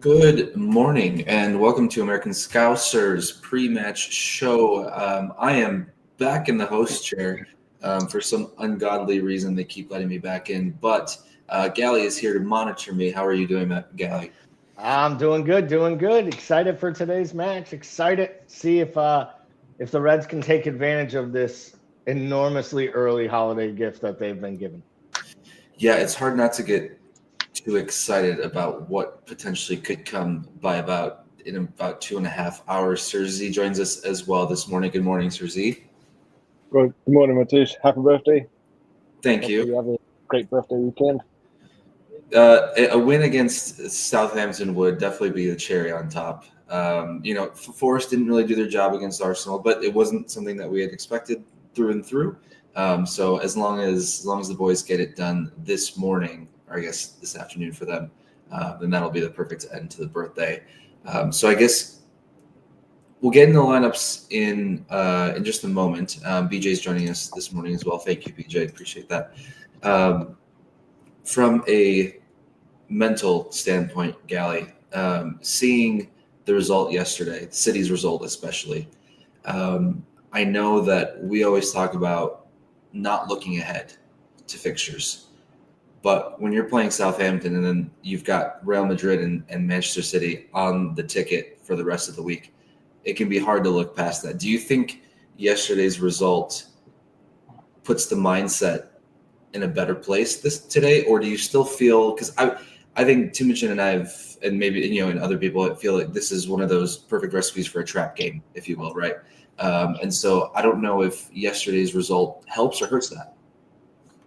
Good morning and welcome to American Scousers pre-match show. I am back in the host chair for some ungodly reason. They keep letting me back in, but Gally is here to monitor me. How are you doing, Gally? I'm doing good, doing good. Excited for today's match. Excited to see if the Reds can take advantage of this enormously early holiday gift that they've been given. Yeah, it's hard not to get too excited about what potentially could come by in about 2.5 hours. Sir Z joins us as well this morning. Good morning, Sir Z. Good morning, Matish. Happy birthday. Thank Hopefully you. you have a great birthday weekend. A win against Southampton would definitely be the cherry on top. Forest didn't really do their job against Arsenal, but it wasn't something that we had expected through and through. So as long as the boys get it done this morning, or I guess this afternoon for them, then that'll be the perfect end to the birthday. So I guess we'll get into the lineups in just a moment. BJ's joining us this morning as well. Thank you, BJ. Appreciate that. From a mental standpoint, Gally, seeing the result yesterday, the City's result especially, I know that we always talk about not looking ahead to fixtures. But when you're playing Southampton and then you've got Real Madrid and Manchester City on the ticket for the rest of the week, it can be hard to look past that. Do you think yesterday's result puts the mindset in a better place today, or do you still feel, because I think Timochin and maybe and other people feel like this is one of those perfect recipes for a trap game, if you will, right? And so I don't know if yesterday's result helps or hurts that.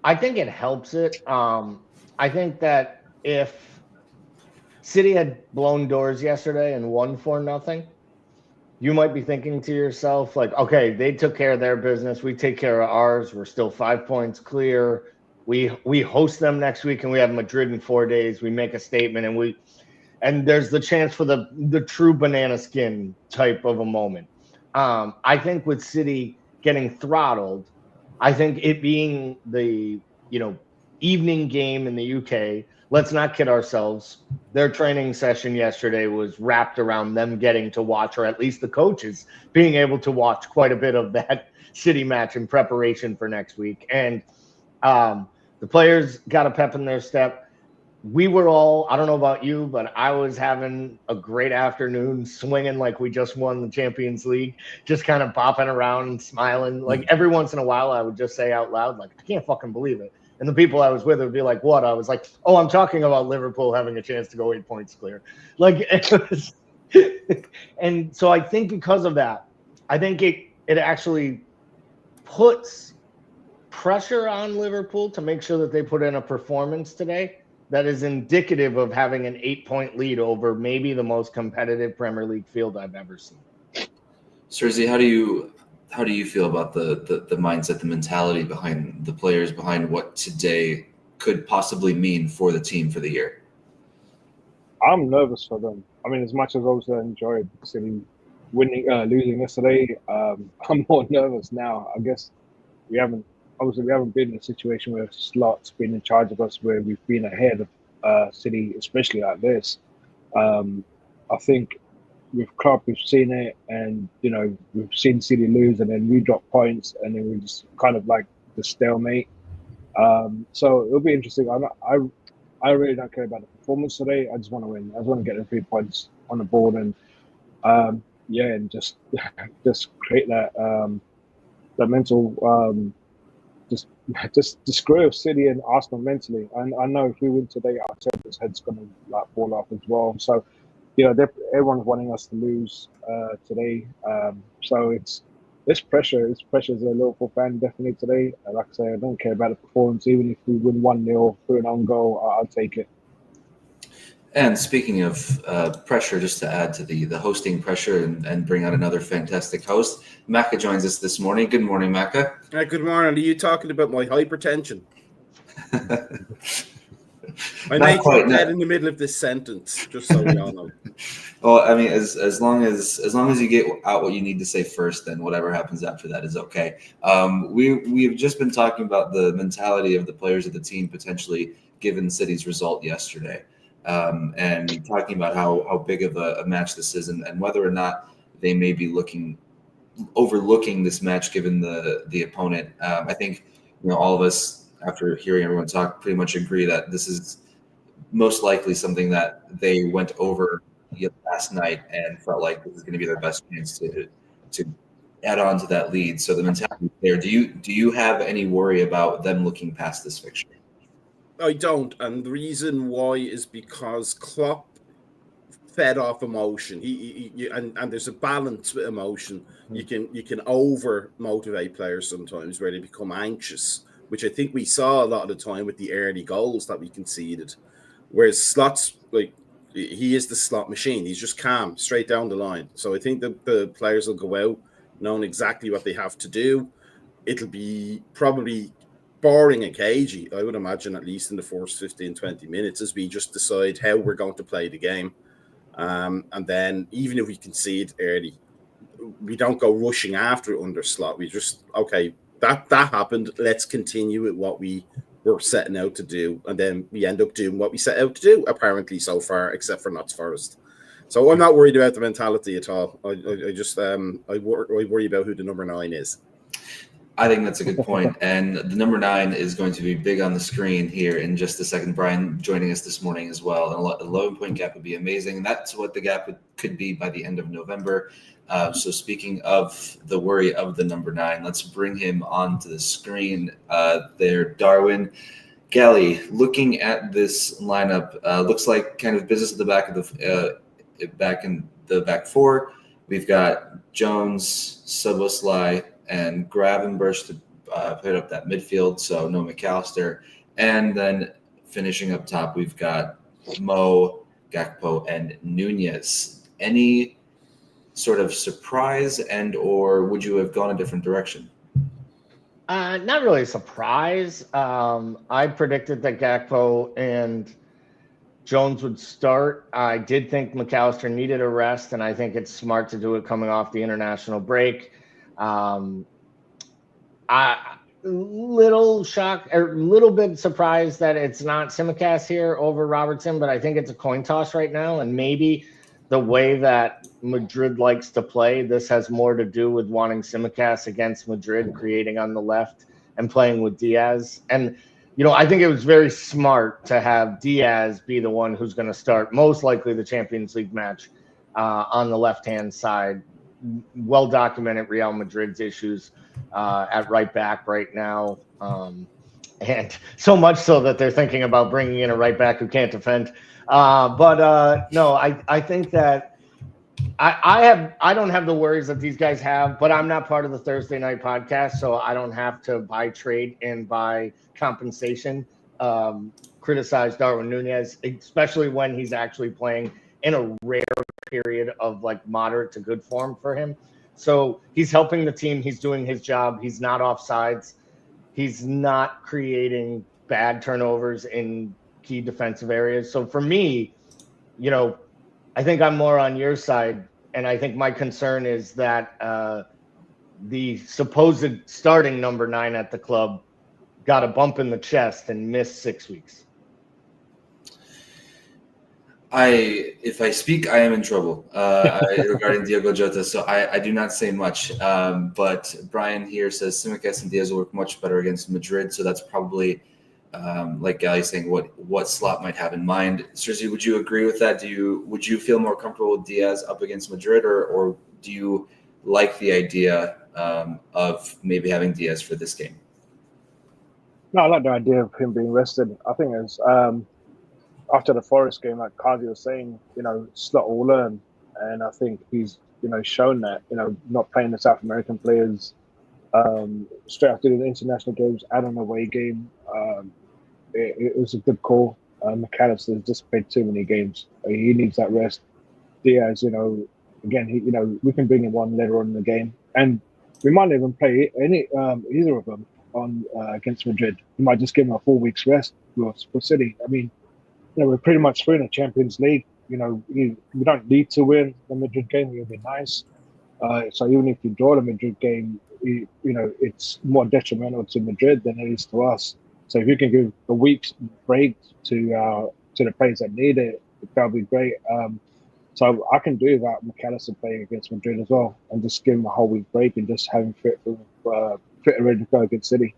I think it helps it. I think that if City had blown doors yesterday and won 4-0, you might be thinking to yourself, like, okay, they took care of their business. We take care of ours. We're still 5 points clear. We host them next week, and we have Madrid in 4 days. We make a statement, and there's the chance for the true banana skin type of a moment. I think with City getting throttled, I think it being the evening game in the UK. Let's not kid ourselves. Their training session yesterday was wrapped around them getting to watch, or at least the coaches being able to watch quite a bit of that City match in preparation for next week. And the players got a pep in their step. We were all, I don't know about you, but I was having a great afternoon, swinging like we just won the Champions League, just kind of bopping around and smiling. Like every once in a while, I would just say out loud, like, I can't fucking believe it. And the people I was with would be like, what? I was like, oh, I'm talking about Liverpool having a chance to go 8 points clear. Like, it was, and so I think because of that, I think it actually puts pressure on Liverpool to make sure that they put in a performance today that is indicative of having an 8-point lead over maybe the most competitive Premier League field I've ever seen. Serzi, how do you feel about the mindset, the mentality behind the players, behind what today could possibly mean for the team for the year? I'm nervous for them. I mean, as much as I also enjoyed City losing yesterday, I'm more nervous now. I guess we haven't been in a situation where Slot's been in charge of us, where we've been ahead of City, especially like this. I think with Klopp, we've seen it, and we've seen City lose, and then we drop points, and then we just kind of like the stalemate. So it'll be interesting. I really don't care about the performance today. I just want to win. I just want to get the 3 points on the board, and and just create that mental. Just screw of City and Arsenal mentally. And I know if we win today, our Arteta's head's going to fall off as well. So, everyone's wanting us to lose today. So it's pressure. It's pressure as a Liverpool fan definitely today. Like I say, I don't care about the performance. Even if we win 1-0 through an own goal, I'll take it. And speaking of pressure, just to add to the hosting pressure and bring out another fantastic host, Maka joins us this morning. Good morning, Maka. Hi, good morning. Are you talking about my hypertension? I may drop dead in the middle of this sentence, just so we all know. Well, I mean, as long as you get out what you need to say first, then whatever happens after that is okay. We've just been talking about the mentality of the players of the team potentially given City's result yesterday. and talking about how big of a match this is, and whether or not they may be overlooking this match given the opponent. I think all of us, after hearing everyone talk, pretty much agree that this is most likely something that they went over last night and felt like this is going to be their best chance to add on to that lead. So the mentality there. Do you have any worry about them looking past this fixture? I don't, and the reason why is because Klopp fed off emotion. And there's a balance with emotion. You can over motivate players sometimes where they become anxious, which I think we saw a lot of the time with the early goals that we conceded. Whereas Slot's he is the slot machine. He's just calm, straight down the line. So I think that the players will go out knowing exactly what they have to do. It'll be probably boring and cagey, I would imagine, at least in the first 15, 20 minutes, as we just decide how we're going to play the game. And then even if we concede early, we don't go rushing after it under Slot. We just, okay, that happened. Let's continue with what we were setting out to do. And then we end up doing what we set out to do, apparently, so far, except for Notts Forest. So I'm not worried about the mentality at all. I just I worry about who the number 9 is. I think that's a good point. And the number 9 is going to be big on the screen here in just a second. Brian joining us this morning as well. An 11-point gap would be amazing. That's what the gap could be by the end of November. So speaking of the worry of the number 9, let's bring him onto the screen there, Darwin. Gally, looking at this lineup, looks like kind of business at the back of back in the back four. We've got Jones, Szoboszlai, and Gravenberch to put up that midfield, so no McAllister. And then finishing up top, we've got Mo, Gakpo, and Nunez. Any sort of surprise, and or would you have gone a different direction? Not really a surprise. I predicted that Gakpo and Jones would start. I did think McAllister needed a rest, and I think it's smart to do it coming off the international break. Little shocked, or little bit surprised that it's not Tsimikas here over Robertson, but I think it's a coin toss right now, and maybe the way that Madrid likes to play, this has more to do with wanting Tsimikas against Madrid, creating on the left and playing with Diaz. And I think it was very smart to have Diaz be the one who's going to start most likely the Champions League match on the left-hand side. Well documented Real Madrid's issues at right back right now, and so much so that they're thinking about bringing in a right back who can't defend. No, I think that I don't have the worries that these guys have, but I'm not part of the Thursday night podcast, so I don't have to by trade and by compensation criticize Darwin Nunez, especially when he's actually playing in a rare period of like moderate to good form for him. So he's helping the team. He's doing his job. He's not offsides. He's not creating bad turnovers in key defensive areas. So for me, I think I'm more on your side. And I think my concern is that the supposed starting number 9 at the club got a bump in the chest and missed 6 weeks. If I speak, I am in trouble regarding Diogo Jota, so I do not say much. But Brian here says Tsimikas and Diaz will work much better against Madrid, so that's probably, like Gally saying, what Slot might have in mind. Sergi, would you agree with that? Would you feel more comfortable with Diaz up against Madrid, or do you like the idea of maybe having Diaz for this game? No, I like the idea of him being rested. I think it's after the Forest game, like Cardi was saying, Slot will learn. And I think he's, shown that, not playing the South American players straight after the international games, add on away game. It was a good call. McAllister's just played too many games. He needs that rest. Diaz, again, we can bring him on later on in the game. And we might even play either of them on against Madrid. We might just give him a 4 weeks rest for City. I mean, we're pretty much through in the Champions League. We don't need to win the Madrid game. It would be nice. So even if you draw the Madrid game, it's more detrimental to Madrid than it is to us. So if you can give a week's break to to the players that need it, that'll be great. So I can do that McAllister playing against Madrid as well, and just give him a whole week break and just have him fit and ready to go against City.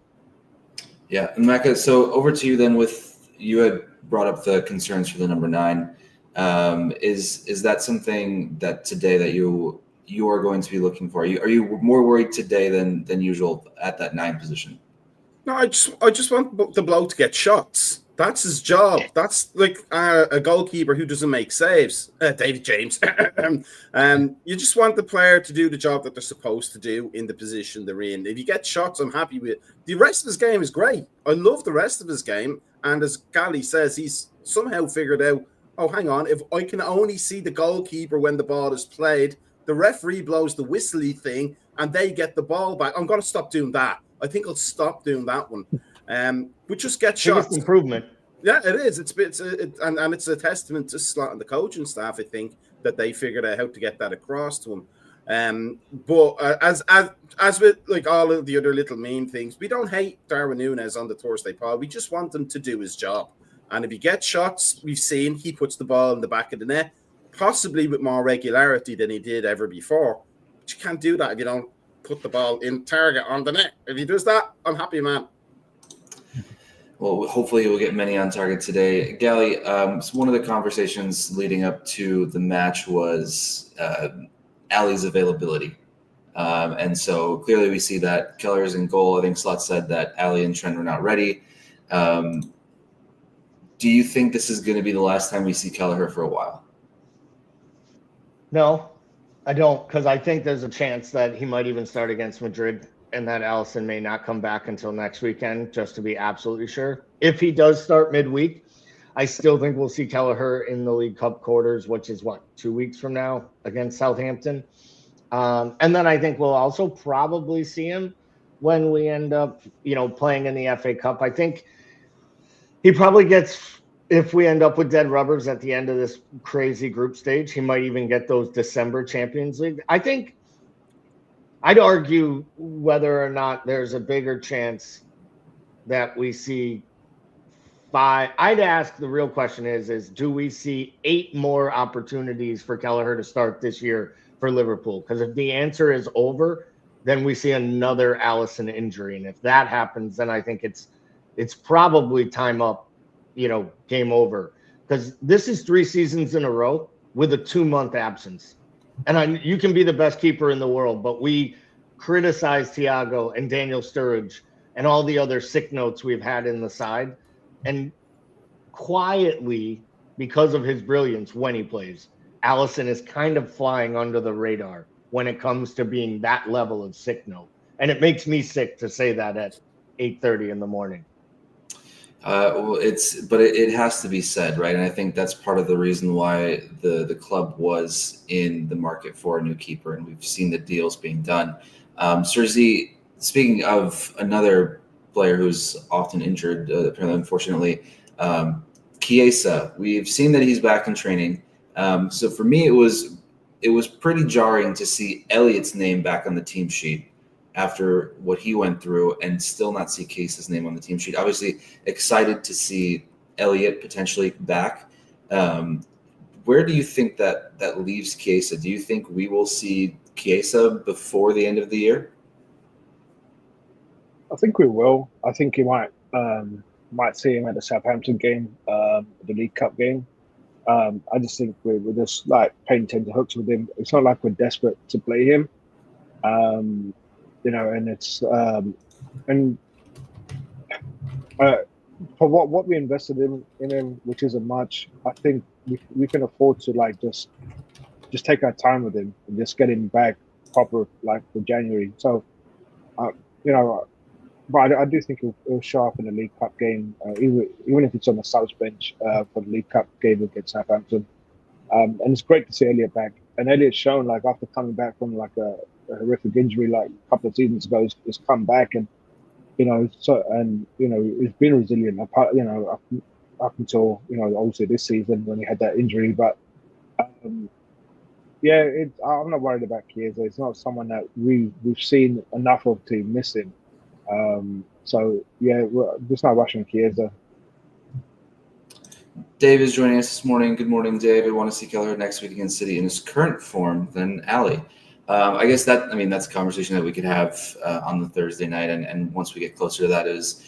Yeah, and Mecca, so over to you then. With you had brought up the concerns for the number 9. Is that something that today that you are going to be looking for? Are you more worried today than usual at that 9 position? No, I just want the bloke to get shots. That's his job. That's like a goalkeeper who doesn't make saves. David James. You just want the player to do the job that they're supposed to do in the position they're in. If you get shots, I'm happy with it. The rest of his game is great. I love the rest of his game. And as Gally says, he's somehow figured out, oh, hang on, if I can only see the goalkeeper when the ball is played, the referee blows the whistly thing, and they get the ball back. I'm going to stop doing that. I think I'll stop doing that one. We just get shots. Biggest improvement. Yeah, it is. And it's a testament to Slot and the coaching staff, I think, that they figured out how to get that across to him. But as with like all of the other little mean things, we don't hate Darwin Núñez on the Thursday pod. We just want him to do his job. And if he gets shots, we've seen he puts the ball in the back of the net, possibly with more regularity than he did ever before. But you can't do that if you don't put the ball in target on the net. If he does that, I'm happy, man. Well, hopefully we'll get many on target today. Gally, so one of the conversations leading up to the match was Ali's availability. And so clearly we see that Kelleher's in goal. I think Slot said that Ali and Trent were not ready. Do you think this is going to be the last time we see Kelleher for a while? No, I don't, because I think there's a chance that he might even start against Madrid and that Alisson may not come back until next weekend, just to be absolutely sure. If he does start midweek, I still think we'll see Kelleher in the League Cup quarters, which is 2 weeks from now against Southampton. And then I think we'll also probably see him when we end up, playing in the FA Cup. I think he probably gets, if we end up with dead rubbers at the end of this crazy group stage, he might even get those December Champions League. I think I'd argue whether or not there's a bigger chance that we see 5. I'd ask, the real question is do we see 8 more opportunities for Kelleher to start this year for Liverpool? Because if the answer is over, then we see another Alisson injury. And if that happens, then I think it's probably time up, game over. Because this is 3 seasons in a row with a 2-month absence. And you can be the best keeper in the world, but we criticize Thiago and Daniel Sturridge and all the other sick notes we've had in the side. And quietly, because of his brilliance when he plays, Alisson is kind of flying under the radar when it comes to being that level of sick note. And it makes me sick to say that at 8:30 in the morning. Well, it has to be said, right? And I think that's part of the reason why the club was in the market for a new keeper, and we've seen the deals being done. Serzi, speaking of another player who's often injured, apparently, unfortunately, Chiesa. We've seen that he's back in training. So for me, it was pretty jarring to see Elliott's name back on the team sheet after what he went through, and still not see Chiesa's name on the team sheet. Obviously excited to see Elliott potentially back. Where do you think that leaves Chiesa? Do you think we will see Chiesa before the end of the year? I think we will. I think you might see him at the Southampton game, the League Cup game. I just think we're just like paying tenterhooks with him. It's not like we're desperate to play him. And it's for what we invested in him, which isn't much. I think we can afford to just take our time with him and just get him back proper for January. So, but I do think he'll show up in the League Cup game, even if it's on the subs bench for the League Cup game against Southampton. And it's great to see Elliott back. And Elliott's shown after coming back from a horrific injury a couple of seasons ago, he's come back and he's been resilient. Up until obviously this season when he had that injury, but I'm not worried about Chiesa. It's not someone that we've seen enough of to miss him. We're just not rushing Chiesa. Dave is joining us this morning. Good morning, Dave. I want to see Kelleher next week against City in his current form than Ali. I guess that's a conversation that we could have on the Thursday night, and once we get closer to that, is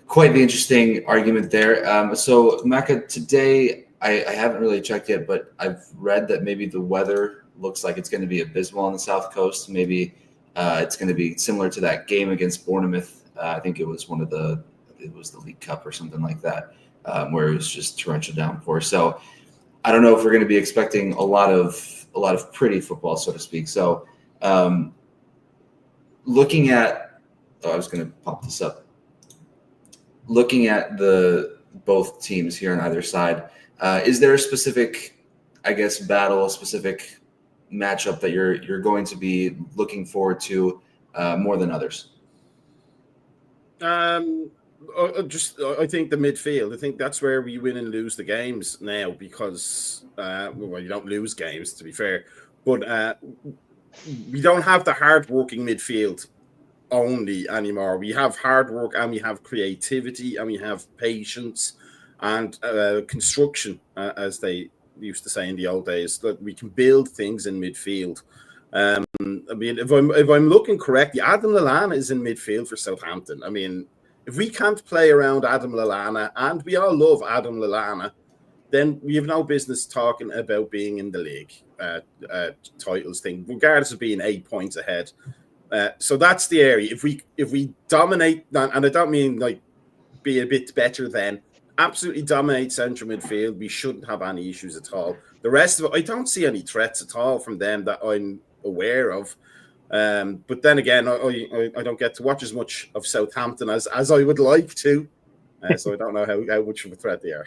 quite the interesting argument there. So, Maka, today I haven't really checked yet, but I've read that maybe the weather looks like it's going to be abysmal on the South Coast. Maybe it's going to be similar to that game against Bournemouth. I think it was the League Cup or something like that, where it was just torrential downpour. So I don't know if we're going to be expecting a lot of pretty football, so to speak. So looking at, I was going to pop this up. Looking at both teams here on either side, is there a specific, I guess, battle, a specific matchup that you're going to be looking forward to more than others? I think the midfield. I think that's where we win and lose the games now, because you don't lose games, to be fair, but we don't have the hard-working midfield only anymore. We have hard work, and we have creativity, and we have patience and construction, as they used to say in the old days, that we can build things in midfield. If I'm looking correctly, Adam Lallana is in midfield for Southampton. If we can't play around Adam Lallana, and we all love Adam Lallana, then we have no business talking about being in the league titles thing, regardless of being 8 points ahead. So that's the area. If we dominate, and I don't mean like be a bit better than, absolutely dominate central midfield, we shouldn't have any issues at all. The rest of it, I don't see any threats at all from them that I'm aware of. But then again, I don't get to watch as much of Southampton as I would like to, so I don't know how much of a threat they are.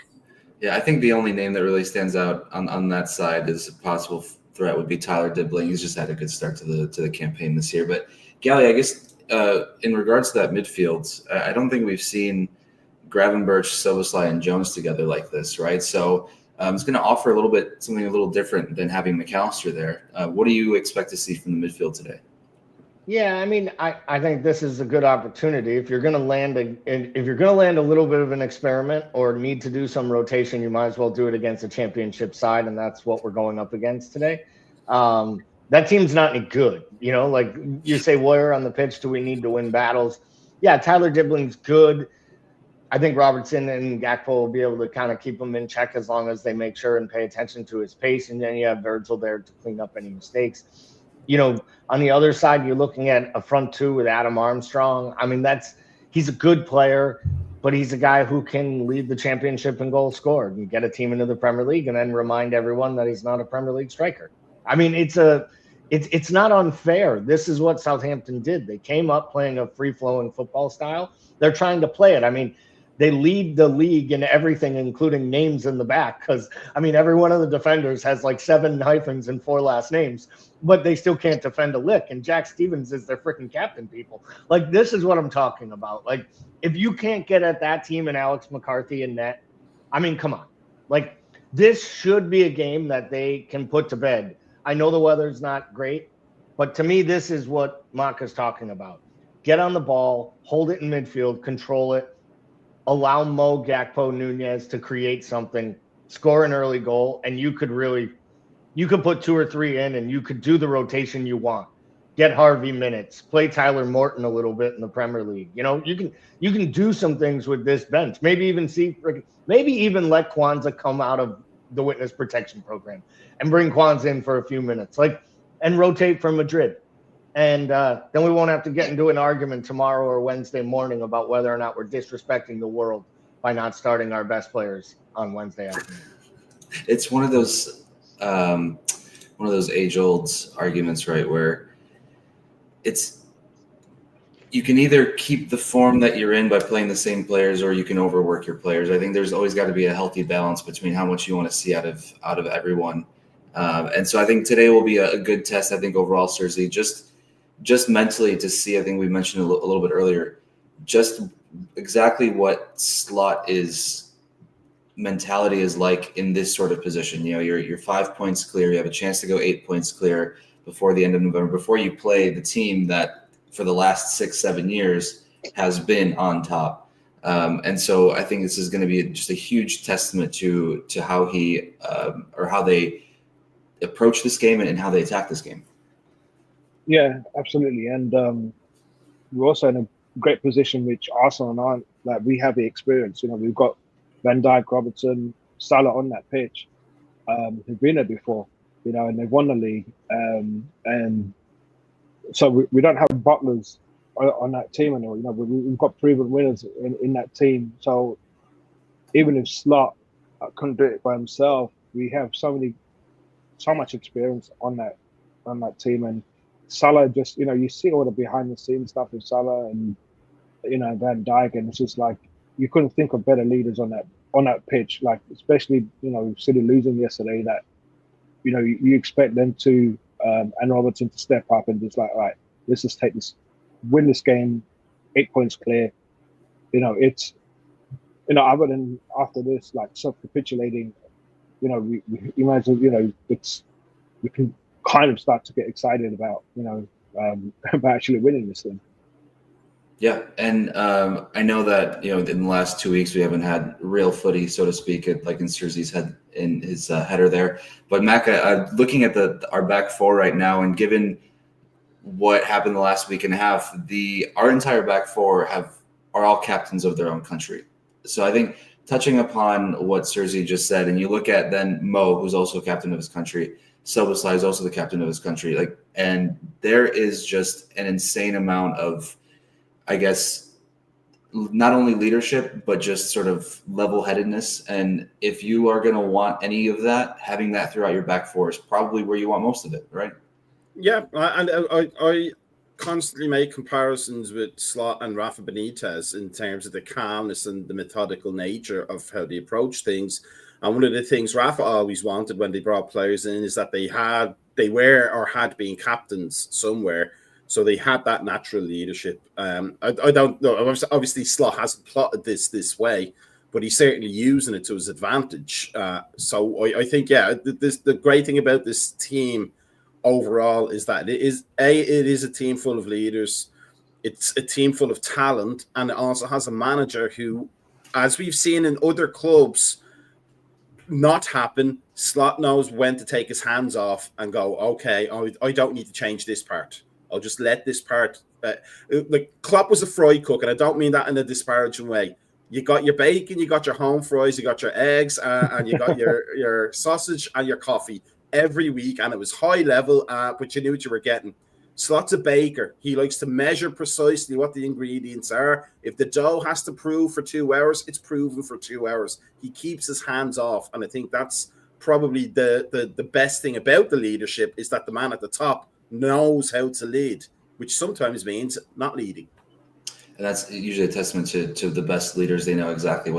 Yeah, I think the only name that really stands out on that side as a possible threat would be Tyler Dibling. He's just had a good start to the campaign this year. But Gally, I guess in regards to that midfield, I don't think we've seen Gravenberch, Soboslai, and Jones together like this, right? So it's going to offer something a little different than having McAllister there. What do you expect to see from the midfield today? Yeah, I think this is a good opportunity. If you're going to land a little bit of an experiment or need to do some rotation, you might as well do it against a championship side, and that's what we're going up against today. That team's not any good. Like you say, where on the pitch do we need to win battles? Yeah, Tyler Dibling's good. I think Robertson and Gakpo will be able to kind of keep him in check as long as they make sure and pay attention to his pace, and then you have Virgil there to clean up any mistakes. On the other side, you're looking at a front two with Adam Armstrong. He's a good player, but he's a guy who can lead the championship in goals scored and get a team into the Premier League, and then remind everyone that he's not a Premier League striker. It's not unfair. This is what Southampton did. They came up playing a free-flowing football style. They're trying to play it. They lead the league in everything, including names in the back, because every one of the defenders has like 7 hyphens and 4 last names, but they still can't defend a lick. And Jack Stevens is their freaking captain, people. Like, this is what I'm talking about. Like, if you can't get at that team and Alex McCarthy in net, come on. Like, this should be a game that they can put to bed. I know the weather's not great, but to me, this is what Maka's talking about. Get on the ball, hold it in midfield, control it. Allow Mo, Gakpo, Nunez to create something, score an early goal, and you could put 2 or 3 in, and you could do the rotation you want. Get Harvey minutes, play Tyler Morton a little bit in the Premier League. You can do some things with this bench. Maybe even let Kwanzaa come out of the witness protection program and bring Kwanzaa in for a few minutes, and rotate from Madrid. And then we won't have to get into an argument tomorrow or Wednesday morning about whether or not we're disrespecting the world by not starting our best players on Wednesday afternoon. It's one of those age-old arguments, right? Where you can either keep the form that you're in by playing the same players, or you can overwork your players. I think there's always got to be a healthy balance between how much you want to see out of everyone. And so I think today will be a good test. I think overall, Cersei, just mentally to see, I think we mentioned a little bit earlier, just exactly what Slot mentality is like in this sort of position. You're 5 points clear. You have a chance to go 8 points clear before the end of November, before you play the team that for the last 6-7 years has been on top. And so I think this is going to be just a huge testament to how he or how they approach this game and how they attack this game. Yeah, absolutely. And we're also in a great position, which Arsenal aren't. Like, we have the experience. We've got Van Dijk, Robertson, Salah on that pitch, who've been there before. And they've won the league. And so we don't have butlers on that team anymore. We've got proven winners in that team. So even if Slot couldn't do it by himself, we have so much experience on that team. And Salah just, you see all the behind the scenes stuff with Salah and Van Dijk, and it's just like you couldn't think of better leaders on that pitch. Like, especially City losing yesterday, that you expect them to and Robertson to step up and just like, all right, let's just win this game, 8 points clear. It's other than after this, like, self-capitulating, we imagine we can kind of start to get excited about about actually winning this thing. Yeah, and I know that in the last 2 weeks we haven't had real footy, so to speak, like in Serzi's head in his header there. But Mac, looking at our back four right now, and given what happened the last week and a half, our entire back four are all captains of their own country. So I think touching upon what Serzi just said, and you look at then Mo, who's also captain of his country. Szoboszlai is also the captain of his country. And there is just an insane amount of, I guess, not only leadership, but just sort of level-headedness. And if you are going to want any of that, having that throughout your back four is probably where you want most of it, right? Yeah, and I constantly make comparisons with Slot and Rafa Benitez in terms of the calmness and the methodical nature of how they approach things. And one of the things Rafa always wanted when they brought players in is that they were or had been captains somewhere. So they had that natural leadership. I don't know. Obviously, Slot hasn't plotted this way, but he's certainly using it to his advantage. So I think, the great thing about this team overall is that it is a team full of leaders. It's a team full of talent, and it also has a manager who, as we've seen in other clubs not happen, Slot knows when to take his hands off and go, okay, I don't need to change this part. I'll just let this part. Like, Klopp was a fry cook, and I don't mean that in a disparaging way. You got your bacon, you got your home fries, you got your eggs, and you got your sausage and your coffee every week, and it was high level, but you knew what you were getting. Slot's a baker. He likes to measure precisely what the ingredients are. If the dough has to prove for 2 hours, it's proven for 2 hours. He keeps his hands off, and I think that's probably the best thing about the leadership, is that the man at the top knows how to lead, which sometimes means not leading. And that's usually a testament to the best leaders. They know exactly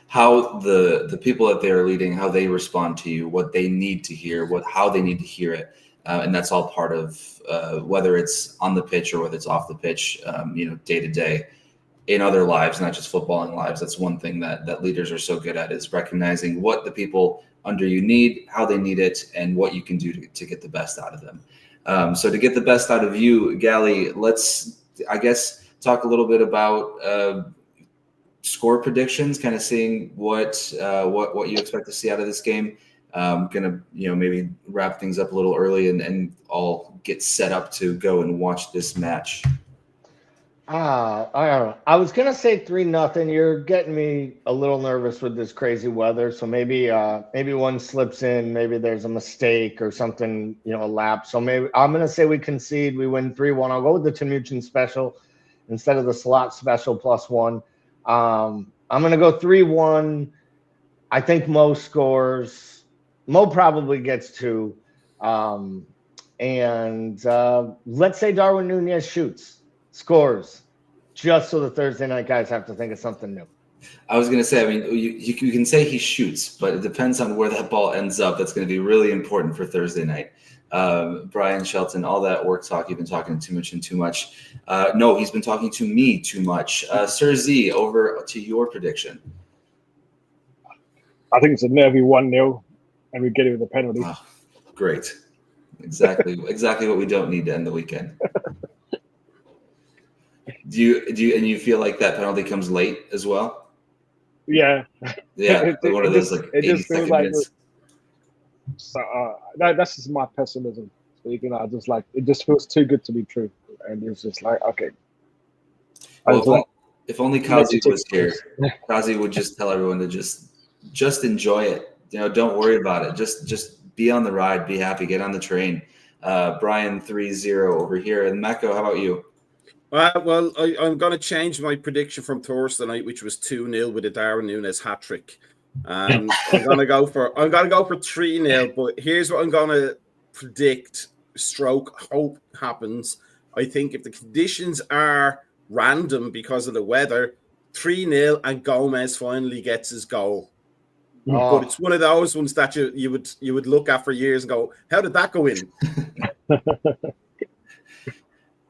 how the people that they are leading, how they respond to you, what they need to hear, how they need to hear it. And that's all part of whether it's on the pitch or whether it's off the pitch, day to day in other lives, not just footballing lives. That's one thing that leaders are so good at, is recognizing what the people under you need, how they need it, and what you can do to get the best out of them. So to get the best out of you, Gally, let's, I guess, talk a little bit about score predictions, kind of seeing what you expect to see out of this game. Gonna maybe wrap things up a little early and all get set up to go and watch this match. I don't know. I was gonna say 3-0. You're getting me a little nervous with this crazy weather. So maybe one slips in. Maybe there's a mistake or something, a lapse. So maybe I'm gonna say we concede. We win 3-1. I'll go with the Timuchin special instead of the Slot special +1. I'm gonna go 3-1. I think Mo scores. Mo probably gets 2. And let's say Darwin Nunez scores, just so the Thursday night guys have to think of something new. I was going to say, I mean, you can say he shoots, but it depends on where that ball ends up. That's going to be really important for Thursday night. Brian Shelton, all that work talk, you've been talking too much. No, he's been talking to me too much. Sir Z, over to your prediction. I think it's a nervy 1-0, and we get it with a penalty. Oh, great. Exactly what we don't need to end the weekend. Do you feel like that penalty comes late as well? Yeah. Yeah, one of those like it 80 just feels second like minutes. so. That's just my pessimism speaking. I just like it. Just feels too good to be true, and it's just like okay. Well, if only Kazi was here, Yeah. Kazi would just tell everyone to just enjoy it. Don't worry about it. Just be on the ride, be happy, get on the train. Brian 3-0 over here, and Mako, how about you? Well, I'm going to change my prediction from Thursday night, which was 2-0 with a Darwin Núñez hat trick. I'm going to go for 3-0. But here's what I'm going to predict. Hope happens. I think if the conditions are random because of the weather, 3-0, and Gomez finally gets his goal. Oh. But it's one of those ones that you would look at for years and go, how did that go in?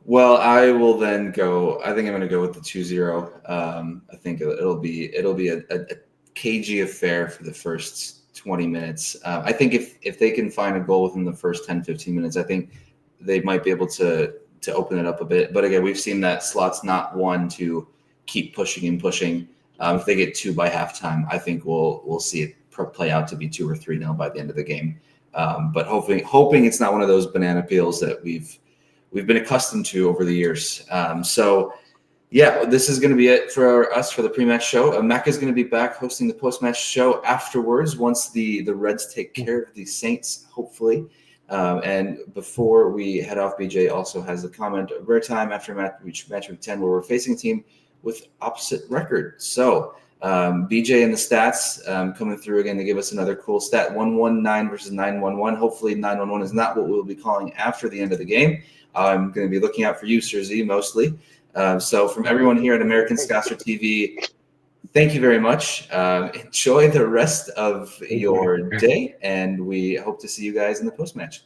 Well, I will then go. I think I'm going to go with the 2-0. I think it'll be a cagey affair for the first 20 minutes. I think if they can find a goal within the first 10-15 minutes, I think they might be able to open it up a bit. But again, we've seen that Slot's not one to keep pushing and pushing. If they get 2 by halftime, I think we'll see it play out to be 2 or 3-0 by the end of the game. But hoping it's not one of those banana peels that we've been accustomed to over the years. So, yeah, this is going to be it for us for the pre-match show. Mecca is going to be back hosting the post-match show afterwards once the Reds take care of the Saints, hopefully. And before we head off, BJ also has a comment of rare time after match week 10 where we're facing a team with opposite record. So BJ and the stats coming through again to give us another cool stat: 119 versus 911. Hopefully 911 is not what we'll be calling after the end of the game. I'm going to be looking out for you, Sir Z, mostly. So from everyone here at American Scouser TV, thank you very much. Enjoy the rest of your day, and we hope to see you guys in the post-match.